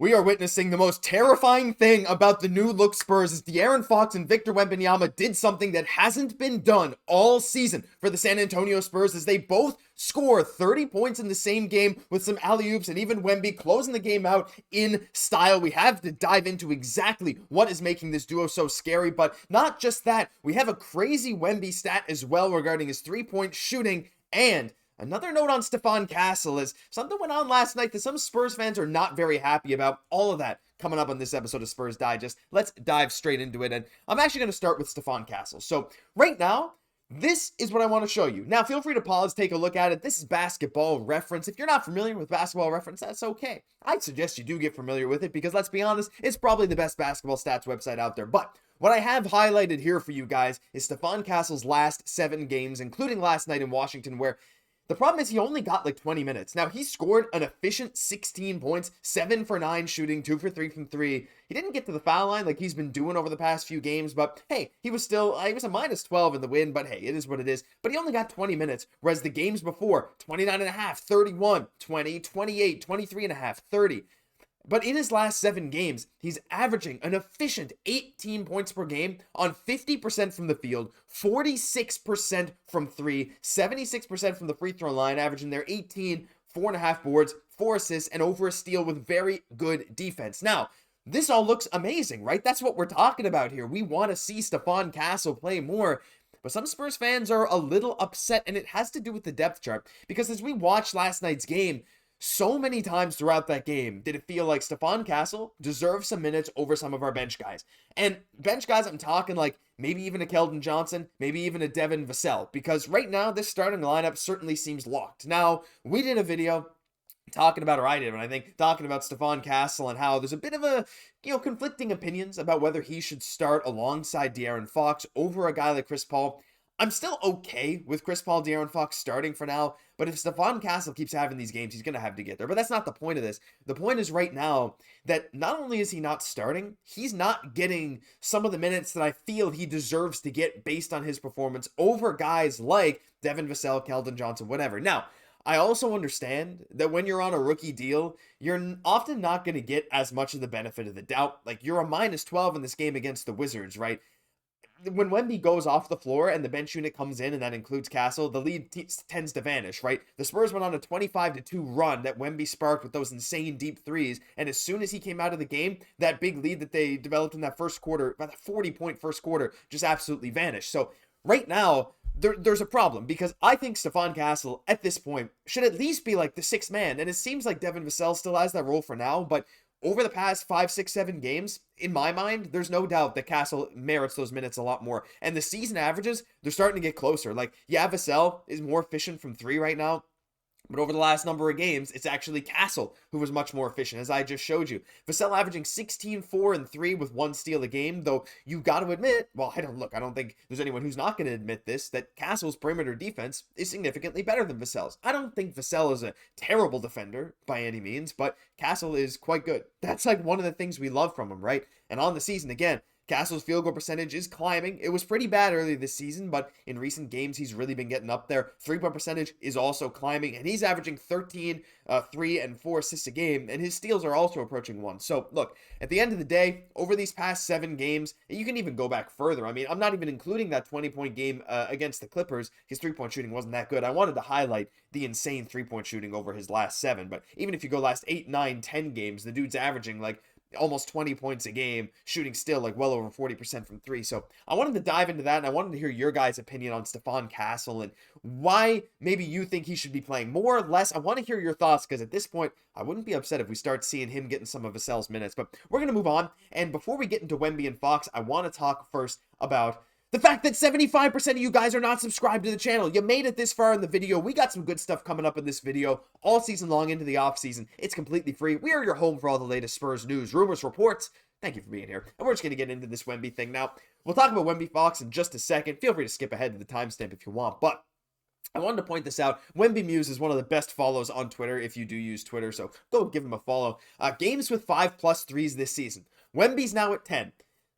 We are witnessing the most terrifying thing about the new look Spurs is De'Aaron Fox and Victor Wembanyama did something that hasn't been done all season for the San Antonio Spurs as they both score 30 points in the same game with some alley-oops and even Wemby closing the game out in style. We have to dive into exactly what is making this duo so scary, but not just that. We have a crazy Wemby stat as well regarding his three-point shooting, and another note on Stephon Castle is something went on last night that some Spurs fans are not very happy about. All of that coming up on this episode of Spurs Digest. Let's dive straight into it. And I'm actually going to start with Stephon Castle. So right now, this is what I want to show you. Now, feel free to pause, take a look at it. This is Basketball Reference. If you're not familiar with Basketball Reference, that's okay. I'd suggest you do get familiar with it because, let's be honest, it's probably the best basketball stats website out there. But what I have highlighted here for you guys is Stephon Castle's last 7 games, including last night in Washington, where the problem is he only got like 20 minutes. Now, he scored an efficient 16 points, 7 for 9 shooting, 2 for 3 from 3. He didn't get to the foul line like he's been doing over the past few games, but hey, he was a minus 12 in the win, but hey, it is what it is. But he only got 20 minutes, whereas the games before, 29.5, 31, 20, 28, 23.5, 30. But in his last 7 games, he's averaging an efficient 18 points per game on 50% from the field, 46% from 3, 76% from the free throw line, averaging their 18, 4.5 boards, 4 assists, and over a steal with very good defense. Now, this all looks amazing, right? That's what we're talking about here. We want to see Stephon Castle play more. But some Spurs fans are a little upset, and it has to do with the depth chart. Because as we watched last night's game, so many times throughout that game did it feel like Stephon Castle deserves some minutes over some of our bench guys. And bench guys, I'm talking like maybe even a Keldon Johnson, maybe even a Devin Vassell, because right now this starting lineup certainly seems locked. Now, we did a video talking about, or I did, I think, talking about Stephon Castle and how there's a bit of a, conflicting opinions about whether he should start alongside De'Aaron Fox over a guy like Chris Paul. I'm still okay with Chris Paul, De'Aaron Fox starting for now, but if Stephon Castle keeps having these games, he's going to have to get there. But that's not the point of this. The point is right now that not only is he not starting, he's not getting some of the minutes that I feel he deserves to get based on his performance over guys like Devin Vassell, Keldon Johnson, whatever. Now, I also understand that when you're on a rookie deal, you're often not going to get as much of the benefit of the doubt. Like, you're a minus 12 in this game against the Wizards, right? When Wemby goes off the floor and the bench unit comes in, and that includes Castle, the lead tends to vanish, right? The Spurs went on a 25-2 run that Wemby sparked with those insane deep threes, and as soon as he came out of the game, that big lead that they developed in that first quarter, about a 40-point first quarter, just absolutely vanished. So right now, there's a problem, because I think Stephon Castle, at this point, should at least be like the 6th man, and it seems like Devin Vassell still has that role for now, but over the past 5, 6, 7 games, in my mind, there's no doubt that Castle merits those minutes a lot more. And the season averages, they're starting to get closer. Like, yeah, Vassell is more efficient from 3 right now, but over the last number of games, it's actually Castle who was much more efficient, as I just showed you. Vassell averaging 16, 4, and 3 with 1 steal a game, though you got to admit, well, I don't think there's anyone who's not going to admit this, that Castle's perimeter defense is significantly better than Vassell's. I don't think Vassell is a terrible defender by any means, but Castle is quite good. That's like one of the things we love from him, right? And on the season, again, Castle's field goal percentage is climbing. It was pretty bad early this season, but in recent games, he's really been getting up there. 3-point percentage is also climbing, and he's averaging 13, 3, and 4 assists a game, and his steals are also approaching 1. So, look, at the end of the day, over these past 7 games, you can even go back further. I mean, I'm not even including that 20-point game against the Clippers. His 3-point shooting wasn't that good. I wanted to highlight the insane 3-point shooting over his last 7, but even if you go last 8, 9, 10 games, the dude's averaging like almost 20 points a game, shooting still like well over 40% from 3. So I wanted to dive into that, and I wanted to hear your guys' opinion on Stephon Castle and why maybe you think he should be playing more or less. I want to hear your thoughts, because at this point, I wouldn't be upset if we start seeing him getting some of Vassell's minutes. But we're going to move on, and before we get into Wemby and Fox, I want to talk first about the fact that 75% of you guys are not subscribed to the channel. You made it this far in the video. We got some good stuff coming up in this video all season long into the off season. It's completely free. We are your home for all the latest Spurs news, rumors, reports. Thank you for being here. And we're just going to get into this Wemby thing now. We'll talk about Wemby Fox in just a second. Feel free to skip ahead to the timestamp if you want, but I wanted to point this out. Wemby Muse is one of the best follows on Twitter if you do use Twitter, so go give him a follow. Games with 5+ threes this season. Wemby's now at 10.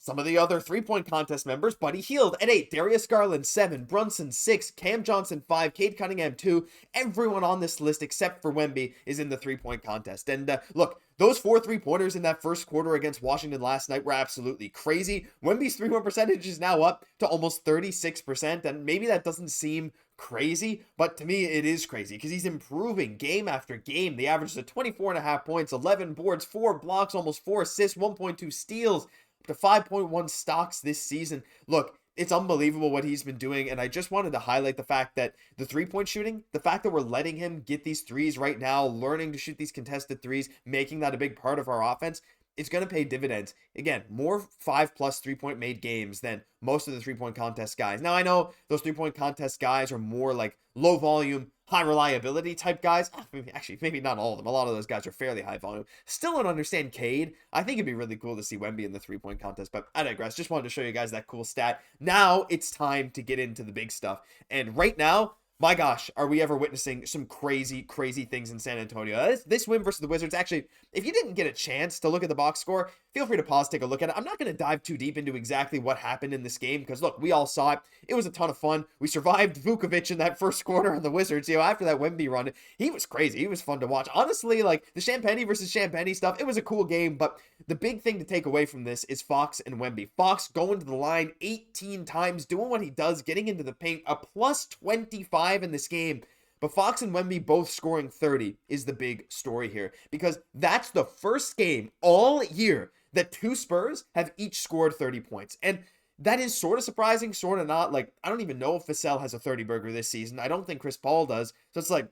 some of the other three-point contest members: Buddy Hield at 8, Darius Garland 7, Brunson 6, Cam Johnson 5, Cade Cunningham 2. Everyone on this list except for Wemby is in the three-point contest. And look, those 4 3-pointers in that first quarter against Washington last night were absolutely crazy. Wemby's 3-point percentage is now up to almost 36%, and maybe that doesn't seem crazy, but to me it is crazy because he's improving game after game. The average is at 24.5 points, 11 boards, 4 blocks, almost 4 assists, 1.2 steals, up to 5.1 stocks this season. Look, it's unbelievable what he's been doing, and I just wanted to highlight the fact that the three-point shooting, the fact that we're letting him get these threes right now, learning to shoot these contested threes, making that a big part of our offense, it's going to pay dividends. Again, more 5+ 3-point made games than most of the 3-point contest guys. Now, I know those 3-point contest guys are more like low volume, high reliability type guys. Actually, maybe not all of them. A lot of those guys are fairly high volume. Still don't understand Cade. I think it'd be really cool to see Wemby in the 3-point contest, but I digress. Just wanted to show you guys that cool stat. Now it's time to get into the big stuff. And right now, my gosh, are we ever witnessing some crazy, crazy things in San Antonio. This win versus the Wizards, actually, if you didn't get a chance to look at the box score, feel free to pause, take a look at it. I'm not going to dive too deep into exactly what happened in this game because, look, we all saw it. It was a ton of fun. We survived Vukovic in that first quarter on the Wizards. After that Wemby run, he was crazy. He was fun to watch. Honestly, like, the Champagny versus Champagny stuff, it was a cool game, but the big thing to take away from this is Fox and Wemby. Fox going to the line 18 times, doing what he does, getting into the paint, a plus 25 in this game. But Fox and Wemby both scoring 30 is the big story here, because that's the first game all year that 2 Spurs have each scored 30 points. And that is sort of surprising, sort of not. Like, I don't even know if Vassell has a 30-burger this season. I don't think Chris Paul does. So it's like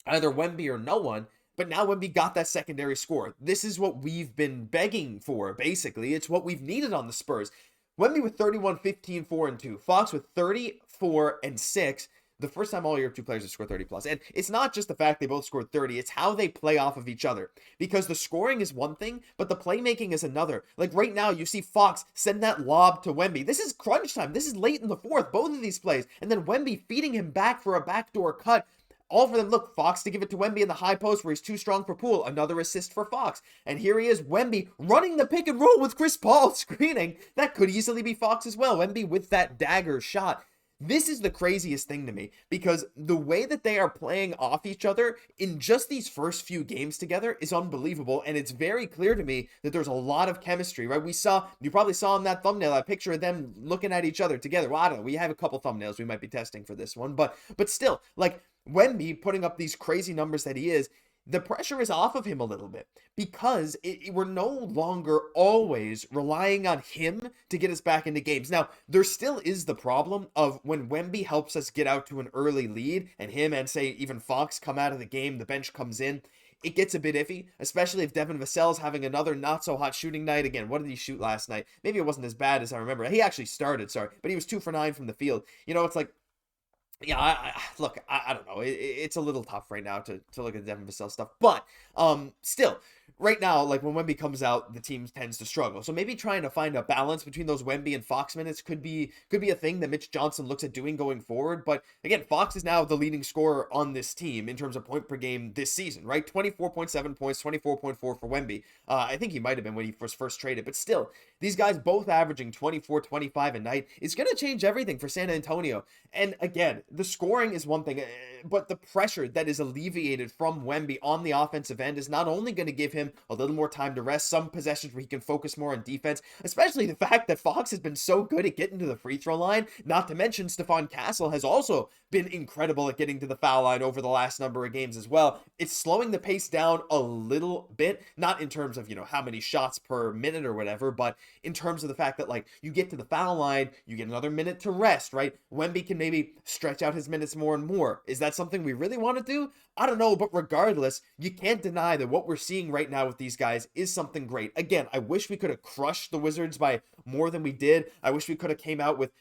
either Wemby or no one. But now Wemby got that secondary score. This is what we've been begging for, basically. It's what we've needed on the Spurs. Wemby with 31, 15, 4, and 2. Fox with 34 and 6. The first time all year 2 players have scored 30 plus. And it's not just the fact they both scored 30, it's how they play off of each other. Because the scoring is one thing, but the playmaking is another. Like right now, you see Fox send that lob to Wemby. This is crunch time. This is late in the fourth, both of these plays. And then Wemby feeding him back for a backdoor cut. All for them. Look, Fox to give it to Wemby in the high post where he's too strong for Poole. Another assist for Fox. And here he is, Wemby, running the pick and roll with Chris Paul screening. That could easily be Fox as well. Wemby with that dagger shot. This is the craziest thing to me, because the way that they are playing off each other in just these first few games together is unbelievable, and it's very clear to me that there's a lot of chemistry, right? You probably saw in that thumbnail, that picture of them looking at each other together. Well, I don't know, we have a couple thumbnails we might be testing for this one, but still, like, Wemby putting up these crazy numbers that he is, the pressure is off of him a little bit, because we're no longer always relying on him to get us back into games. Now, there still is the problem of when Wemby helps us get out to an early lead, and him and, say, even Fox come out of the game, the bench comes in, it gets a bit iffy, especially if Devin Vassell's having another not-so-hot shooting night. Again, what did he shoot last night? Maybe it wasn't as bad as I remember. He actually started, but he was 2 for 9 from the field. It's like, yeah, I don't know. It's a little tough right now to look at the Devin Vassell stuff, but still, right now, like when Wemby comes out, the team tends to struggle. So maybe trying to find a balance between those Wemby and Fox minutes could be a thing that Mitch Johnson looks at doing going forward. But again, Fox is now the leading scorer on this team in terms of point per game this season, right? 24.7 points, 24.4 for Wemby. I think he might have been when he was first traded, but still, these guys both averaging 24, 25 a night is going to change everything for San Antonio. And again, the scoring is one thing, but the pressure that is alleviated from Wemby on the offensive end is not only going to give him a little more time to rest, some possessions where he can focus more on defense, especially the fact that Fox has been so good at getting to the free throw line, not to mention Stephon Castle has also been incredible at getting to the foul line over the last number of games as well. It's slowing the pace down a little bit, not in terms of, how many shots per minute or whatever, but in terms of the fact that, like, you get to the foul line, you get another minute to rest, right? Wemby can maybe stretch out his minutes more and more. Is that something we really want to do? I don't know, but regardless, you can't deny that what we're seeing right now with these guys is something great. Again, I wish we could have crushed the Wizards by more than we did. I wish we could have came out with,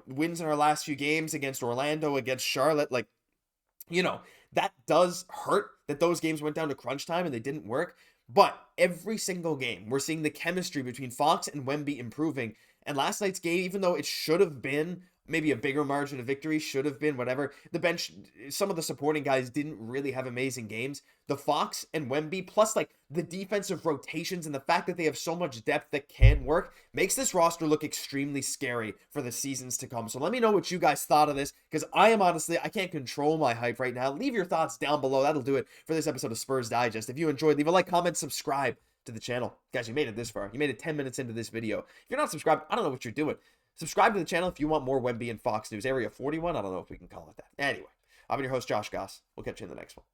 wins in our last few games against Orlando, against Charlotte. Like, that does hurt that those games went down to crunch time and they didn't work. But every single game, we're seeing the chemistry between Fox and Wemby improving. And last night's game, even though it should have been maybe a bigger margin of victory should have been, whatever. The bench, some of the supporting guys didn't really have amazing games. The Fox and Wemby, plus like the defensive rotations and the fact that they have so much depth that can work, makes this roster look extremely scary for the seasons to come. So let me know what you guys thought of this, because I can't control my hype right now. Leave your thoughts down below. That'll do it for this episode of Spurs Digest. If you enjoyed, leave a like, comment, subscribe to the channel. Guys, you made it this far. You made it 10 minutes into this video. If you're not subscribed, I don't know what you're doing. Subscribe to the channel if you want more Wemby and Fox news. Area 41, I don't know if we can call it that. Anyway, I've been your host, Josh Gosse. We'll catch you in the next one.